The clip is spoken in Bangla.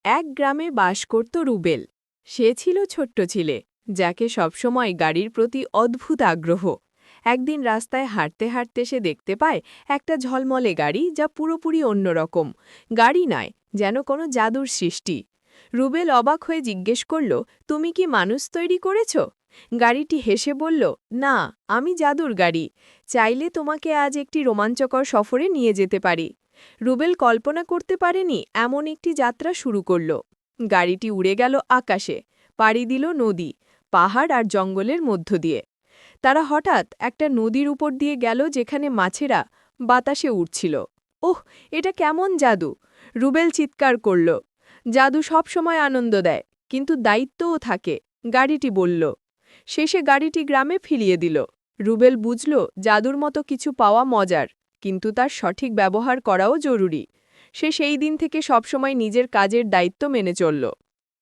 এক গ্রামে বাস করত রুবেল। সে ছিল ছোট্ট ছেলে, যাকে সবসময় গাড়ির প্রতি অদ্ভুত আগ্রহ। একদিন রাস্তায় হাঁটতে হাঁটতে সে দেখতে পায় একটা ঝলমলে গাড়ি, যা পুরোপুরি অন্যরকম। গাড়ি নয়, যেন কোনো জাদুর সৃষ্টি। রুবেল অবাক হয়ে জিজ্ঞেস করল, তুমি কি মানুষ তৈরি করেছ? গাড়িটি হেসে বলল, না, আমি জাদুর গাড়ি। চাইলে তোমাকে আজ একটি রোমাঞ্চকর সফরে নিয়ে যেতে পারি। রুবেল কল্পনা করতে পারেনি এমন একটি যাত্রা শুরু করল। গাড়িটি উড়ে গেল আকাশে, পাড়ি দিল নদী, পাহাড় আর জঙ্গলের মধ্য দিয়ে। তারা হঠাৎ একটা নদীর উপর দিয়ে গেল, যেখানে মাছেরা বাতাসে উড়ছিল। ওহ, এটা কেমন জাদু! রুবেল চিৎকার করল। জাদু সবসময় আনন্দ দেয়, কিন্তু দায়িত্বও থাকে, গাড়িটি বলল। শেষে গাড়িটি গ্রামে ফিরিয়ে দিল। রুবেল বুঝল, জাদুর মতো কিছু পাওয়া মজার, কিন্তু তার সঠিক ব্যবহার করাও জরুরি। সে সেই দিন থেকে সবসময় নিজের কাজের দায়িত্ব মেনে চলল।